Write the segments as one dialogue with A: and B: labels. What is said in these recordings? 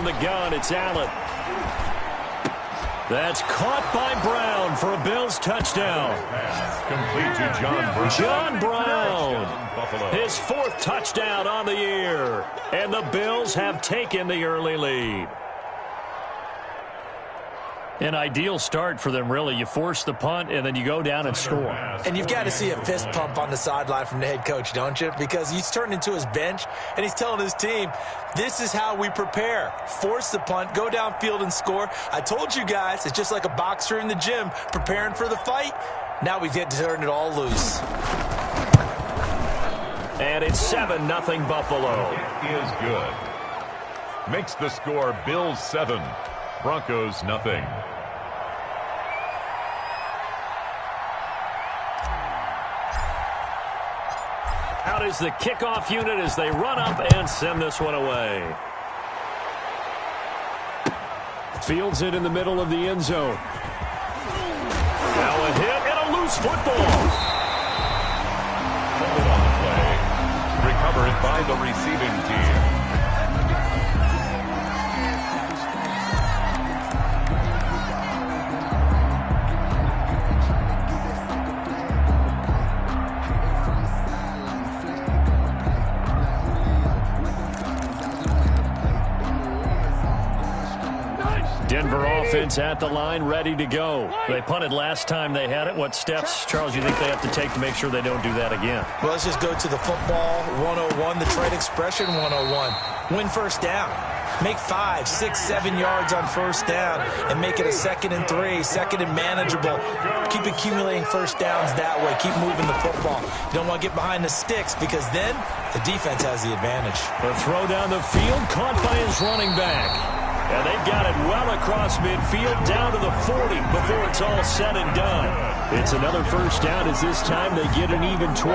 A: From the gun, it's Allen. That's caught by Brown for a Bills touchdown.
B: Complete to John Brown.
A: John Brown, his 4th touchdown on the year. And the Bills have taken the early lead. An ideal start for them, really. You force the punt, and then you go down and score.
C: And you've got to see a fist pump on the sideline from the head coach, don't you? Because he's turned into his bench, and he's telling his team, this is how we prepare. Force the punt, go downfield and score. I told you guys, it's just like a boxer in the gym preparing for the fight. Now we get to turn it all loose.
A: And it's 7-0 Buffalo.
B: It is good. Makes the score Bills 7, Broncos nothing.
A: Out is the kickoff unit as they run up and send this one away. Fields it in the middle of the end zone. Now a hit and a loose football.
B: Hold on the play. Recovered by the receiving team.
A: Denver offense at the line, ready to go. They punted last time they had it. What steps, Charles, you think they have to take to make sure they don't do that again?
C: Well, let's just go to the football 101, the trade expression 101. Win first down. Make 5, 6, 7 yards on first down and make it a 2nd and 3, 2nd and manageable. Keep accumulating first downs that way. Keep moving the football. You don't want to get behind the sticks because then the defense has the advantage.
A: The throw down the field, caught by his running back. And they've got it well across midfield down to the 40 before it's all said and done. It's another first down as this time they get an even 20.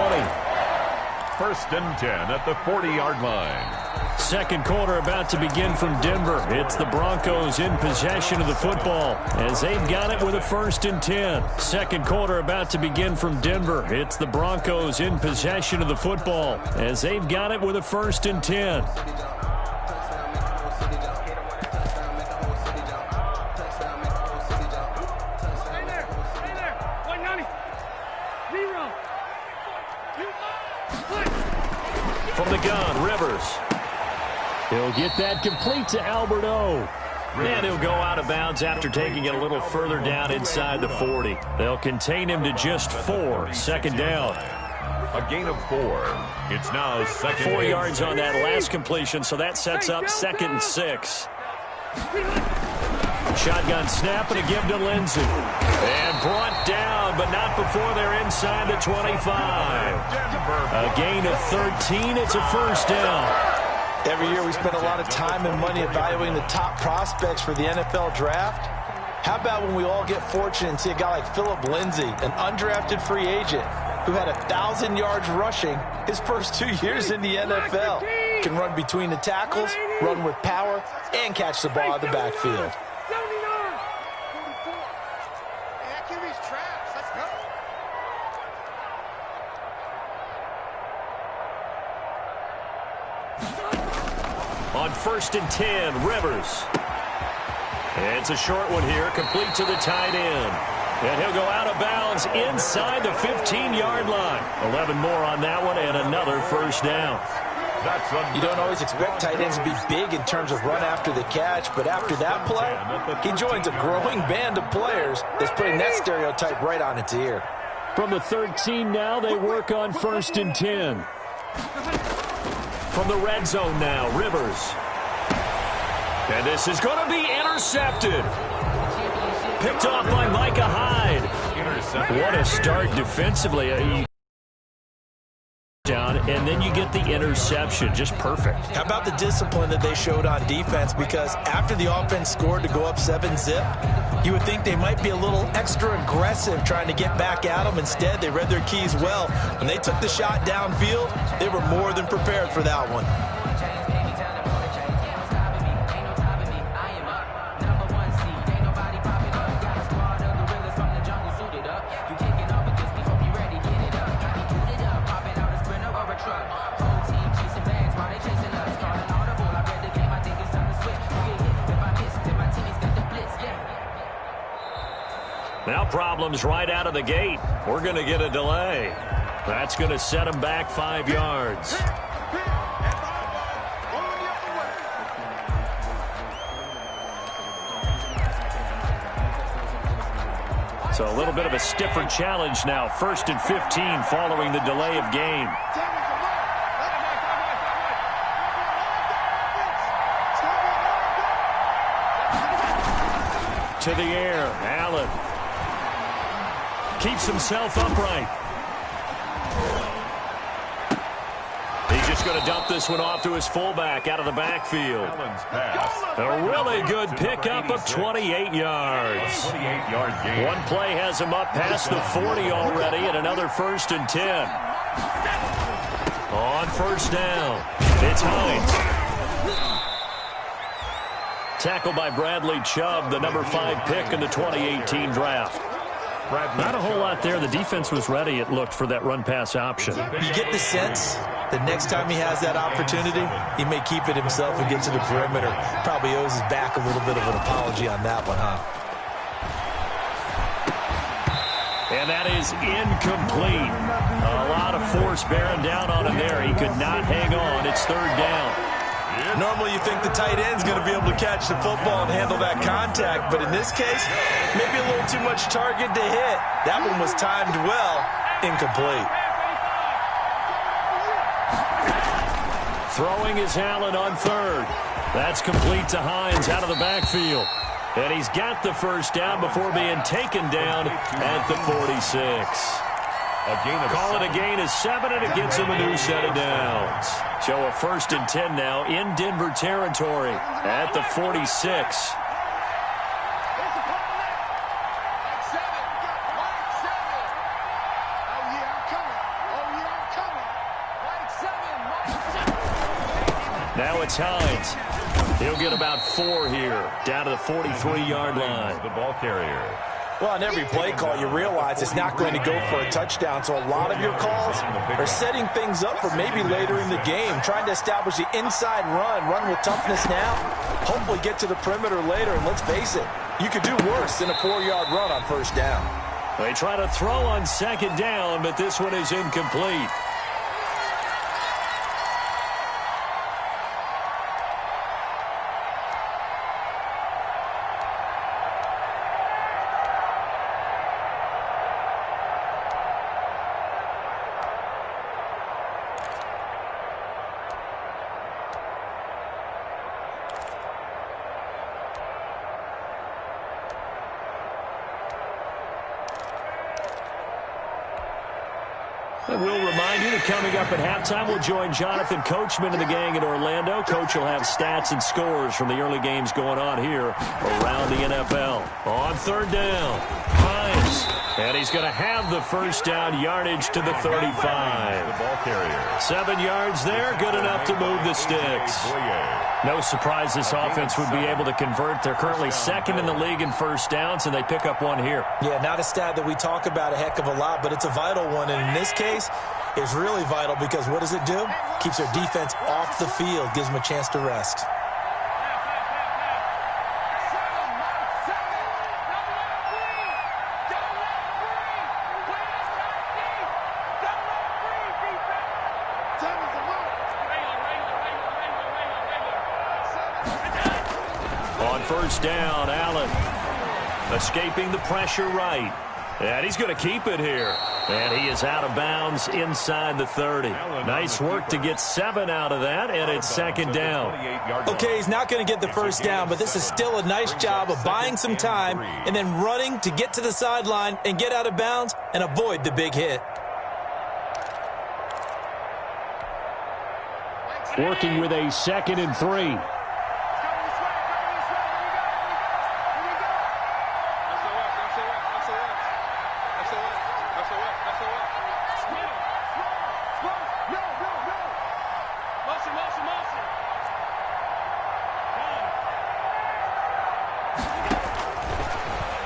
B: 1st and 10 at the 40-yard line.
A: Second quarter about to begin from Denver. It's the Broncos in possession of the football as they've got it with a 1st and 10. Second quarter about to begin from Denver. It's the Broncos in possession of the football as they've got it with a 1st and 10. From the gun, Rivers. He'll get that complete to Albert O. And he'll go out of bounds after taking it a little further down inside the 40. They'll contain him to just 4. 2nd down.
B: A gain of 4. It's now 2nd.
A: 4 yards on that last completion, so that sets up 2nd and 6. Shotgun snap and a give to Lindsey. And brought down, but not before they're inside the 25. A gain of 13. It's a first down.
C: Every year we spend a lot of time and money evaluating the top prospects for the NFL draft. How about when we all get fortunate and see a guy like Phillip Lindsay, an undrafted free agent who had 1,000 yards rushing his first 2 years in the NFL. Can run between the tackles, run with power, and catch the ball out of the backfield.
A: On 1st and 10, Rivers. It's a short one here, complete to the tight end. And he'll go out of bounds inside the 15-yard line. 11 more on that one and another first down.
C: You don't always expect tight ends to be big in terms of run after the catch, but after that play, he joins a growing band of players that's putting that stereotype right on its ear.
A: From the 13 now, they work on 1st and 10. From the red zone now, Rivers. And this is going to be intercepted. Picked off by Micah Hyde. What a start defensively. Down, and then you get the interception. Just perfect.
C: How about the discipline that they showed on defense? Because after the offense scored to go up 7-zip, you would think they might be a little extra aggressive trying to get back at them. Instead, they read their keys well. When they took the shot downfield, they were more than prepared for that one.
A: Now problems right out of the gate. We're going to get a delay. That's going to set him back 5 yards. So a little bit of a stiffer challenge now. 1st and 15 following the delay of game. To the air, Allen. Keeps himself upright. He's just going to dump this one off to his fullback out of the backfield. A really good pickup of 28 yards. One play has him up past the 40 already, and another 1st and 10. On 1st down, it's Hines. Tackled by Bradley Chubb, the number 5 pick in the 2018 draft. Not a whole lot there. The defense was ready, it looked, for that run-pass option.
C: You get the sense that next time he has that opportunity, he may keep it himself and get to the perimeter. Probably owes his back a little bit of an apology on that one, huh?
A: And that is incomplete. A lot of force bearing down on him there. He could not hang on. It's 3rd down.
C: Normally you think the tight end's going to be able to catch the football and handle that contact, but in this case, maybe a little too much target to hit. That one was timed well, incomplete.
A: Throwing is Allen on 3rd. That's complete to Hines out of the backfield. And he's got the 1st down before being taken down at the 46. Call it a gain of 7, and it gets him a new set of downs. So a 1st and 10 now in Denver territory at the 46. Now it's Hines. He'll get about 4 here, down to the 43-yard line.
B: The ball carrier.
C: Well, on every play call, you realize it's not going to go for a touchdown, so a lot of your calls are setting things up for maybe later in the game, trying to establish the inside run with toughness now, hopefully get to the perimeter later, and let's face it, you could do worse than a 4-yard run on 1st down.
A: They try to throw on 2nd down, but this one is incomplete. And we'll remind you that coming up at halftime, we'll join Jonathan Coachman and the gang in Orlando. Coach will have stats and scores from the early games going on here around the NFL. On 3rd down, Hines. And he's going to have the 1st down, yardage to the 35.
B: The ball carrier.
A: 7 yards there, good enough to move the sticks. No surprise this offense would be able to convert. They're currently 2nd in the league in 1st downs, and they pick up 1 here.
C: Yeah, not a stat that we talk about a heck of a lot, but it's a vital one. And in this case, it's really vital because what does it do? Keeps their defense off the field, gives them a chance to rest.
A: On 1st down, Allen escaping the pressure right. And he's going to keep it here. And he is out of bounds inside the 30. Nice work to get 7 out of that, and it's 2nd down.
C: Okay, he's not going to get the 1st down, but this is still a nice job of buying some time and then running to get to the sideline and get out of bounds and avoid the big hit.
A: Working with a 2nd and 3.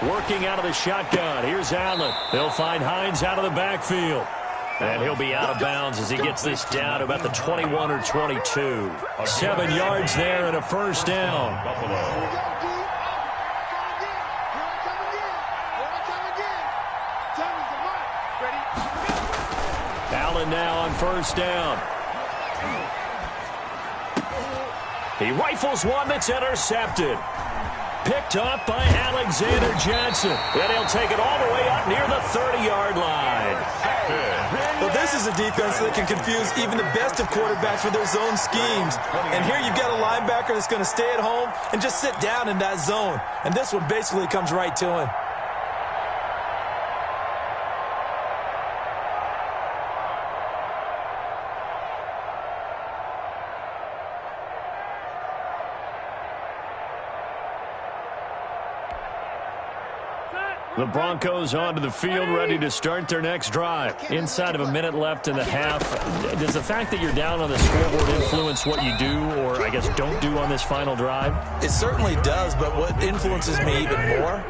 A: Working out of the shotgun. Here's Allen. They'll find Hines out of the backfield. And he'll be out of bounds as he gets this down to about the 21 or 22. 7 yards there and a 1st down. trailing now on first down. He rifles one that's intercepted. Picked off by Alexander Johnson. And he'll take it all the way up near the 30-yard line.
C: Well, this is a defense that can confuse even the best of quarterbacks with their zone schemes. And here you've got a linebacker that's going to stay at home and just sit down in that zone. And this one basically comes right to him.
A: The Broncos onto the field, ready to start their next drive. Inside of a minute left in the half. Does the fact that you're down on the scoreboard influence what you do, or I guess don't do on this final drive?
C: It certainly does, but what influences me even more,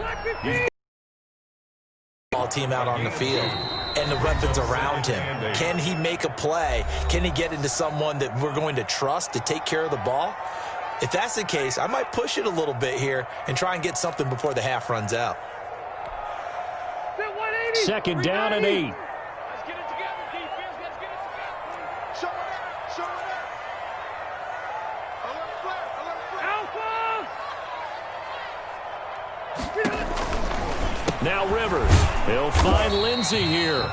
C: all team out on the field and the weapons around him. Can he make a play? Can he get into someone that we're going to trust to take care of the ball? If that's the case, I might push it a little bit here and try and get something before the half runs out.
A: Second down and 8.
D: Let's get it together, defense. Let's get it together. Show it up. Show it up. Alert flare. Alert flare. Alpha.
A: Now Rivers. He'll find Lindsey here.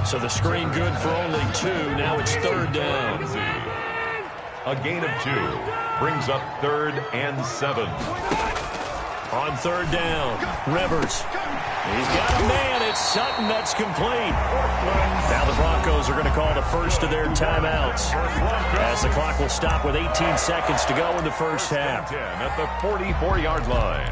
A: So the screen good for only 2. Now it's third down.
B: A gain of 2 brings up 3rd and 7.
A: On third down, Rivers. He's got a man. It's Sutton. That's complete. Now the Broncos are going to call the first of their timeouts, as the clock will stop with 18 seconds to go in the first half.
B: At the 44-yard line.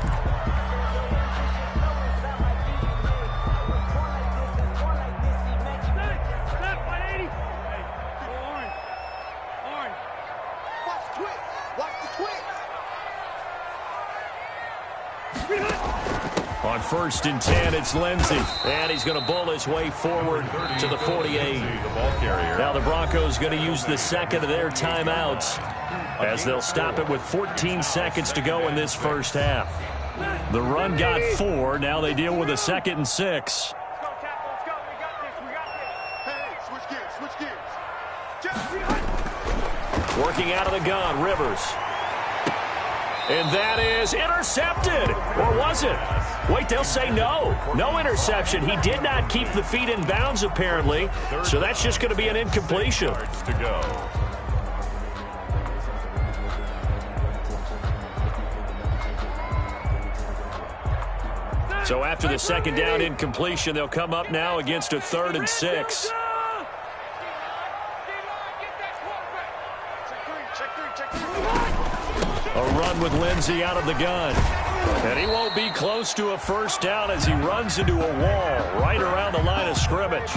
A: On 1st and 10, it's Lindsey. And he's going to bull his way forward to the 48. Now the Broncos going to use the second of their timeouts, as they'll stop it with 14 seconds to go in this first half. The run got 4. Now they deal with a 2nd and 6. Working out of the gun, Rivers. And that is intercepted. Or was it? Wait, they'll say no. No interception. He did not keep the feet in bounds, apparently. So that's just going to be an incompletion. So after the second down incompletion, they'll come up now against a 3rd and 6. A run with Lindsey out of the gun. And he won't be close to a first down as he runs into a wall right around the line of scrimmage.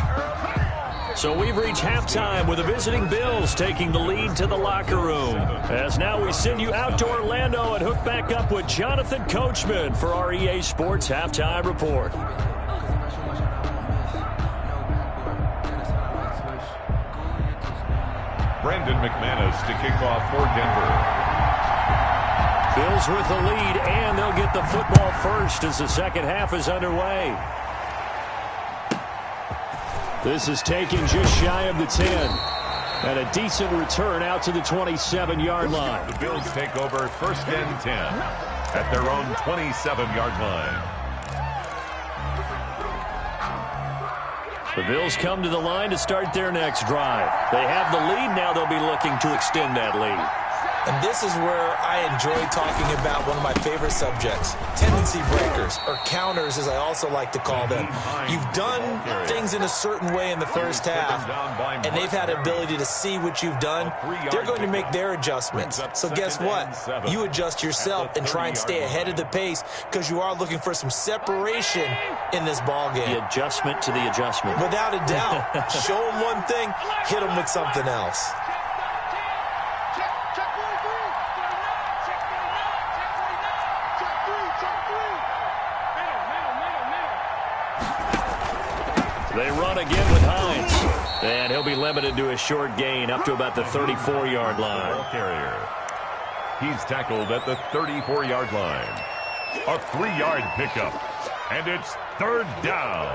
A: So we've reached halftime with the visiting Bills taking the lead to the locker room. As now we send you out to Orlando and hook back up with Jonathan Coachman for our EA Sports Halftime Report.
B: Brandon McManus to kick off for Denver.
A: Bills with the lead, and they'll get the football first as the second half is underway. This is taken just shy of the 10. And a decent return out to the 27-yard line.
B: The Bills take over 1st and 10 at their own 27-yard line.
A: The Bills come to the line to start their next drive. They have the lead. Now they'll be looking to extend that lead.
C: And this is where I enjoy talking about one of my favorite subjects, tendency breakers, or counters as I also like to call them. You've done things in a certain way in the first half, and they've had the ability to see what you've done. They're going to make their adjustments. So guess what? You adjust yourself and try and stay ahead of the pace because you are looking for some separation in this ball game.
A: The adjustment to the adjustment.
C: Without a doubt. Show them one thing, hit them with something else.
A: They run again with Hines. And he'll be limited to a short gain up to about the 34-yard line.
B: He's tackled at the 34-yard line. A 3-yard pickup. And it's 3rd down.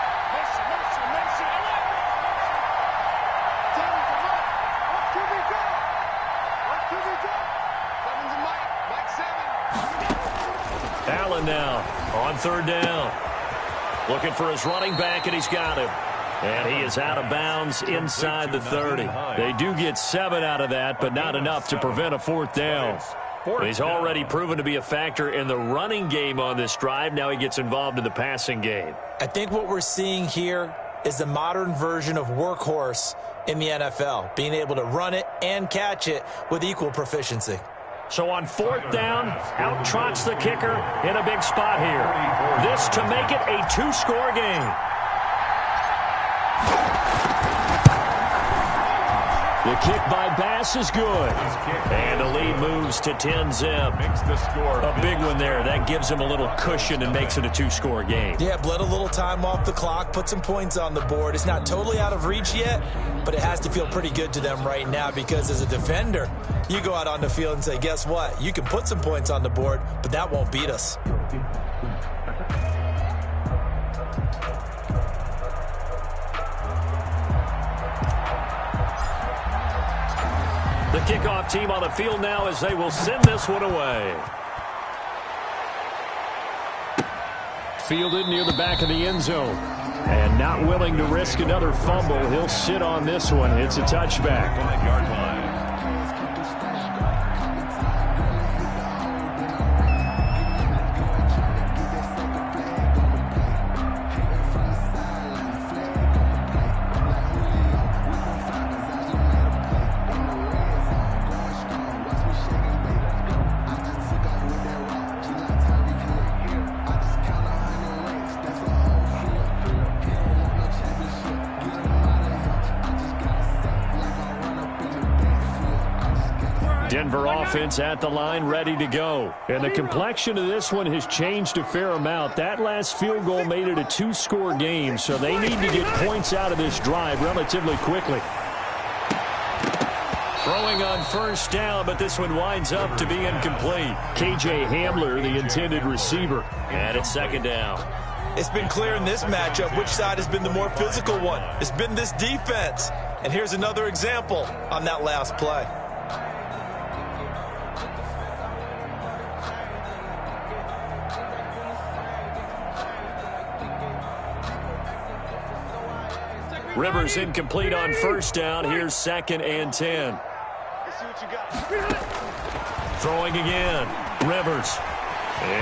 A: Allen now on third down. Looking for his running back, and he's got him. And he is out of bounds inside the 30. They do get 7 out of that, but not enough to prevent a fourth down. He's already proven to be a factor in the running game on this drive. Now he gets involved in the passing game.
C: I think what we're seeing here is the modern version of workhorse in the NFL, being able to run it and catch it with equal proficiency.
A: So on fourth down, out trots the kicker in a big spot here. This to make it a 2-score game. The kick by Bass is good. And the lead moves to 10-zip. A big one there. That gives him a little cushion and makes it a 2-score game.
C: Yeah, bled a little time off the clock, put some points on the board. It's not totally out of reach yet, but it has to feel pretty good to them right now because as a defender, you go out on the field and say, guess what? You can put some points on the board, but that won't beat us.
A: The kickoff team on the field now as they will send this one away. Fielded near the back of the end zone. And not willing to risk another fumble. He'll sit on this one. It's a touchback.
B: On the yard line.
A: Denver offense at the line, ready to go. And the complexion of this one has changed a fair amount. That last field goal made it a 2-score game, so they need to get points out of this drive relatively quickly. Throwing on first down, but this one winds up to be incomplete. KJ Hamler, the intended receiver. And it's second down.
C: It's been clear in this matchup which side has been the more physical one. It's been this defense. And here's another example on that last play.
A: Rivers incomplete on first down. Here's 2nd and 10. Throwing again. Rivers.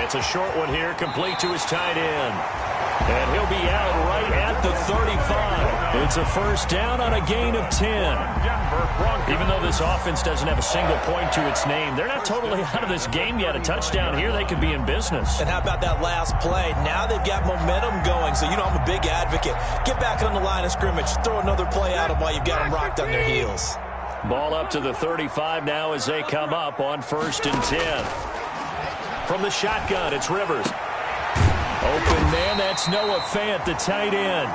A: It's a short one here, complete to his tight end. And he'll be out right at the 35. It's a first down on a gain of 10. Even though this offense doesn't have a single point to its name, they're not totally out of this game yet. A touchdown here, they could be in business.
C: And how about that last play? Now they've got momentum going, so you know I'm a big advocate. Get back on the line of scrimmage. Throw another play at them while you've got them rocked on their heels.
A: Ball up to the 35 now as they come up on 1st and 10. From the shotgun, it's Rivers. Open man, that's Noah Fant, the tight end.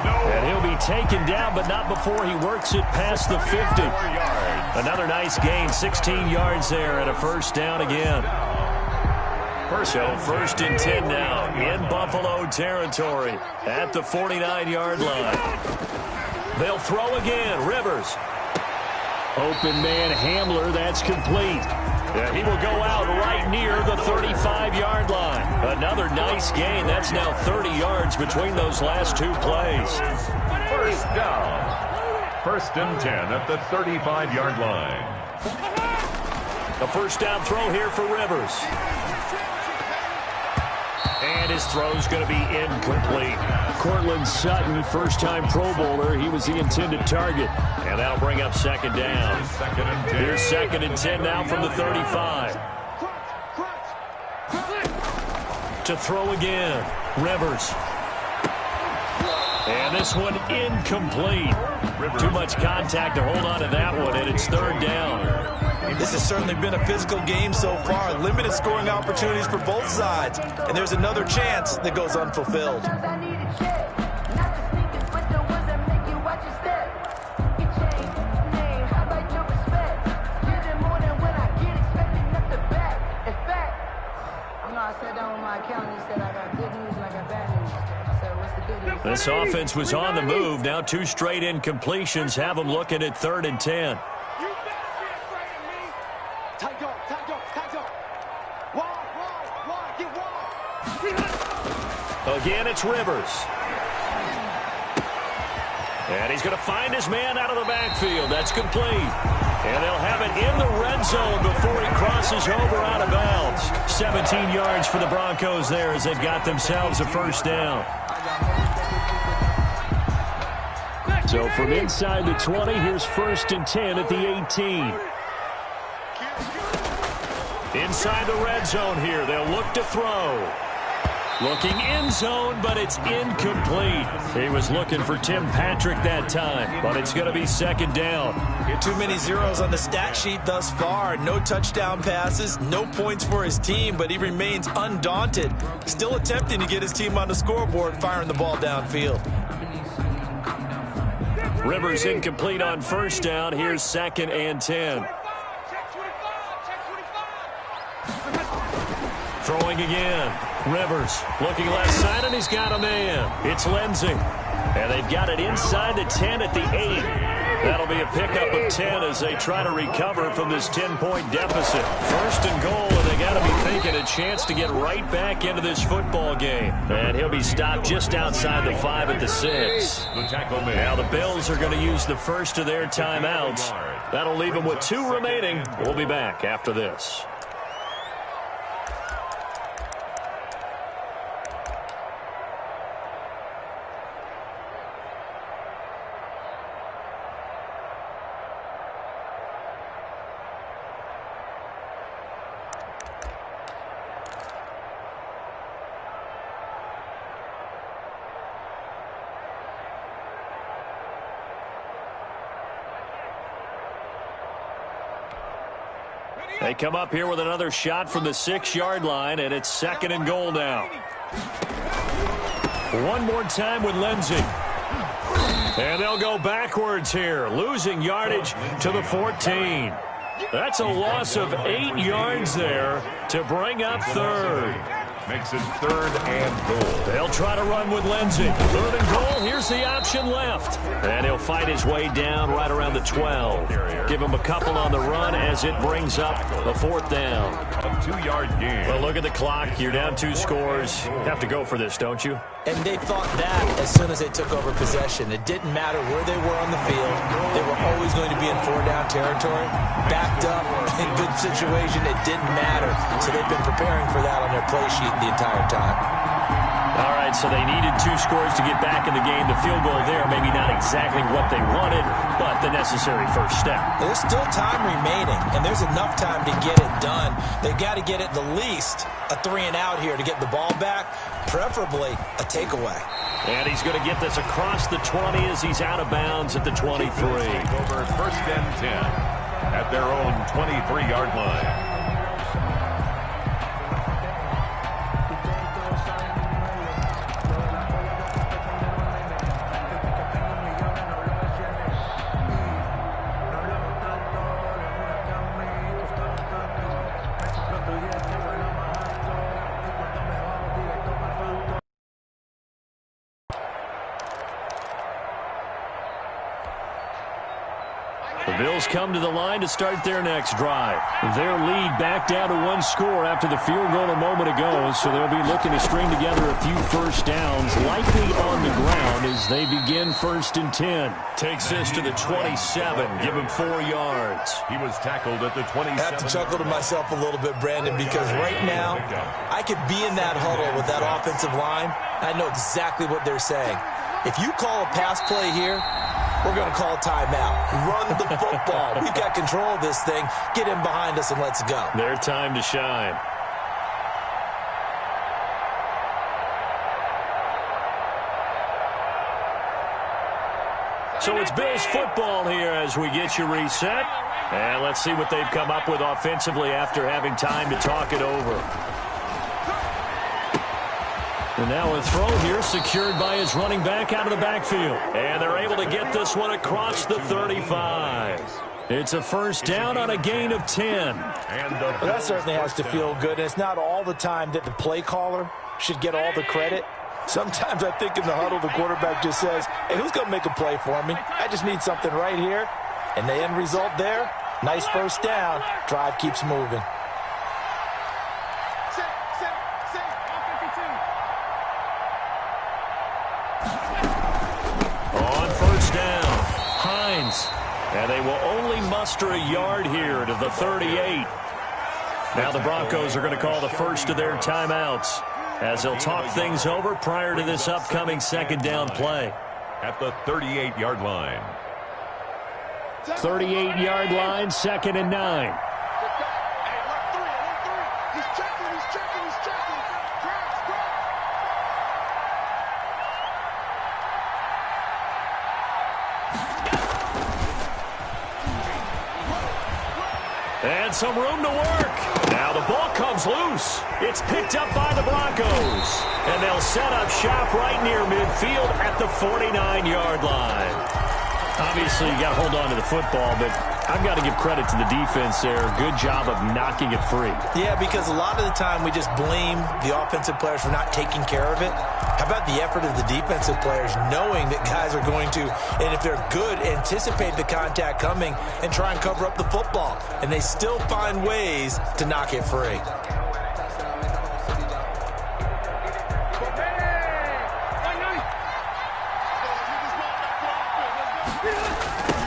A: And he'll be taken down, but not before he works it past the 50. Another nice gain, 16 yards there, and a first down again. So 1st and 10 now in Buffalo territory at the 49-yard line. They'll throw again, Rivers. Open man, Hamler, that's complete. And he will go out right near the 35-yard line. Another nice gain. That's now 30 yards between those last two plays.
B: First down. 1st and 10 at the 35-yard line.
A: A first down throw here for Rivers. And his throw's going to be incomplete. Cortland Sutton, first-time Pro Bowler. He was the intended target. And that'll bring up 2nd down. Here's 2nd and 10 now from the 35. To throw again, Rivers. And this one incomplete. Too much contact to hold on to that one, and it's 3rd down.
C: This has certainly been a physical game so far. Limited scoring opportunities for both sides. And there's another chance that goes unfulfilled.
A: This offense was on the move. Now 2 straight incompletions have them looking at 3rd and 10. Again, it's Rivers. And he's going to find his man out of the backfield. That's complete. And they'll have it in the red zone before he crosses over out of bounds. 17 yards for the Broncos there as they've got themselves a first down. So from inside the 20, here's 1st and 10 at the 18. Inside the red zone here, they'll look to throw. Looking end zone, but it's incomplete. He was looking for Tim Patrick that time, but it's going to be 2nd down.
C: Too many zeros on the stat sheet thus far. No touchdown passes, no points for his team, but he remains undaunted. Still attempting to get his team on the scoreboard, firing the ball downfield.
A: Rivers incomplete on 1st down. Here's 2nd and 10. Throwing again. Rivers looking left side, and he's got a man. It's Lindsey. And they've got it inside the 10 at the 8. That'll be a pickup of 10 as they try to recover from this 10-point deficit. 1st and goal, and they got to be thinking a chance to get right back into this football game. And he'll be stopped just outside the 5 at the 6. Now the Bills are going to use the first of their timeouts. That'll leave them with 2 remaining. We'll be back after this. They come up here with another shot from the 6-yard line, and it's 2nd and goal now. One more time with Lindsey. And they'll go backwards here, losing yardage to the 14. That's a loss of 8 yards there to bring up 3rd.
B: Makes it 3rd and goal.
A: They'll try to run with Lindsey. 3rd and goal. Here's the option left. And he'll fight his way down right around the 12. Give him a couple on the run as it brings up a 4th down.
B: A 2-yard gain.
A: Well, look at the clock. You're down 2 scores. You have to go for this, don't you?
C: And they thought that as soon as they took over possession. It didn't matter where they were on the field. They were always going to be in 4-down territory. Backed up, in good situation, it didn't matter. So they've been preparing for that on their play sheet the entire time.
A: All right, so they needed 2 scores to get back in the game. The field goal there, maybe not exactly what they wanted, but the necessary first step.
C: There's still time remaining, and there's enough time to get it done. They've got to get at the least a 3-and-out here to get the ball back, preferably a takeaway.
A: And he's going to get this across the 20 as he's out of bounds at the 23.
B: Over 1st and 10 at their own 23-yard line.
A: The Bills come to the line to start their next drive. Their lead back down to 1 score after the field goal a moment ago, so they'll be looking to string together a few first downs, likely on the ground as they begin 1st and 10. Takes this to the 27, give him 4 yards.
B: He was tackled at the 27.
C: I have to chuckle to myself a little bit, Brandon, because right now I could be in that huddle with that offensive line. I know exactly what they're saying. If you call a pass play here, we're going to call timeout. Run the football. We've got control of this thing. Get in behind us and let's go.
A: Their time to shine. So it's Bills football here as we get you reset. And let's see what they've come up with offensively after having time to talk it over. And now a throw here secured by his running back out of the backfield. And they're able to get this one across the 35. It's a first down on a gain of 10.
C: Well, that certainly has to feel good. And it's not all the time that the play caller should get all the credit. Sometimes I think in the huddle, the quarterback just says, hey, who's going to make a play for me? I just need something right here. And the end result there, nice first down. Drive keeps moving.
A: downs. And they will only muster a yard here to the 38. Now the Broncos are going to call the first of their timeouts as they'll talk things over prior to this upcoming second down play.
B: At the 38-yard line.
A: 38-yard line, 2nd and 9.
D: He's checking.
A: And some room to work. Now the ball comes loose. It's picked up by the Broncos. And they'll set up shop right near midfield at the 49-yard line. Obviously, you got to hold on to the football, but I've got to give credit to the defense there. Good job of knocking it free.
C: Yeah, because a lot of the time we just blame the offensive players for not taking care of it. How about the effort of the defensive players knowing that guys are going to, and if they're good, anticipate the contact coming and try and cover up the football. And they still find ways to knock it free.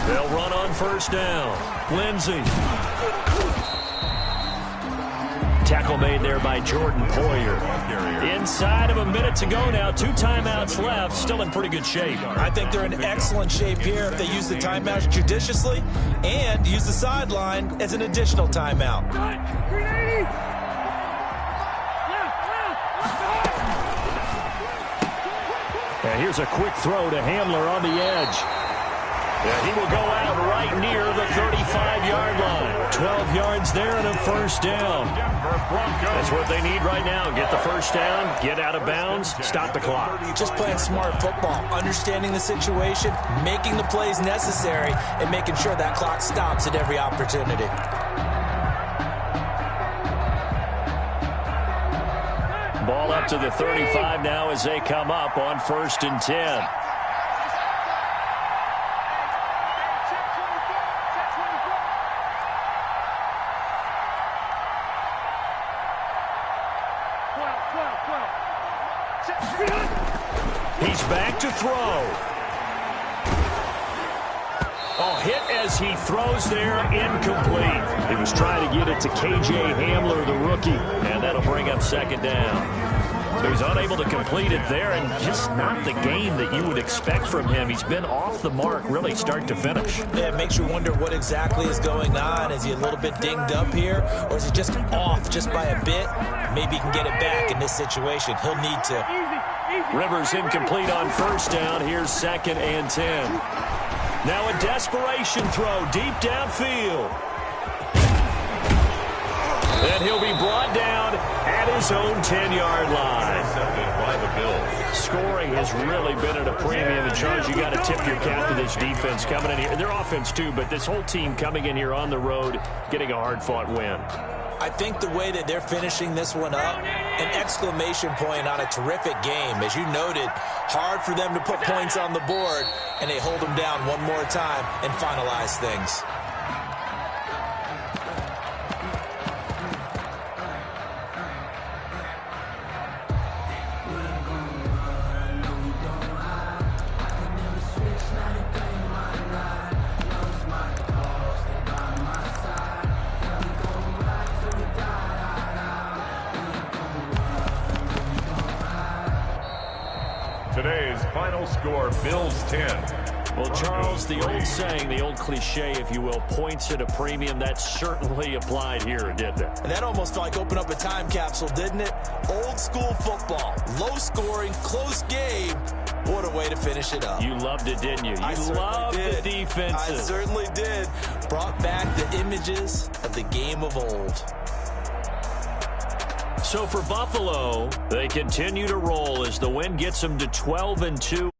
A: They'll run on first down. Lindsey. Tackle made there by Jordan Poyer. Inside of a minute to go now. 2 timeouts left. Still in pretty good shape.
C: I think they're in excellent shape here if they use the timeouts judiciously and use the sideline as an additional timeout.
A: And here's a quick throw to Hamler on the edge. And he will go out right near the 35-yard line. 12 yards there and a first down. That's what they need right now. Get the first down, get out of bounds, stop the clock.
C: Just playing smart football, understanding the situation, making the plays necessary, and making sure that clock stops at every opportunity.
A: Ball up to the 35 now as they come up on 1st and 10. He's back to throw. Oh, hit as he throws there, incomplete. He was trying to get it to K.J. Hamler, the rookie, and that'll bring up 2nd down. So he's unable to complete it there, and just not the game that you would expect from him. He's been off the mark, really start to finish.
C: Yeah, it makes you wonder what exactly is going on. Is he a little bit dinged up here, or is he just off just by a bit? Maybe he can get it back in this situation. He'll need to.
A: Rivers incomplete on first down. Here's 2nd and 10. Now a desperation throw deep downfield. And he'll be brought down at his own 10-yard line.
B: By the Bills.
A: Scoring has really been at a premium. And Charles, you got to tip your cap to this defense coming in here. Their offense too, but this whole team coming in here on the road, getting a hard-fought win.
C: I think the way that they're finishing this one up, an exclamation point on a terrific game. As you noted, hard for them to put points on the board, and they hold them down one more time and finalize things.
B: Today's final score, Bills 10.
A: Well, Charles, the old saying, the old cliche, if you will, points at a premium, that certainly applied here, didn't it?
C: And that almost felt like open up a time capsule, didn't it? Old school football, low scoring, close game. What a way to finish it up.
A: You loved it, didn't you? You loved the defenses.
C: I certainly did. Brought back the images of the game of old.
A: So for Buffalo, they continue to roll as the win gets them to 12-2.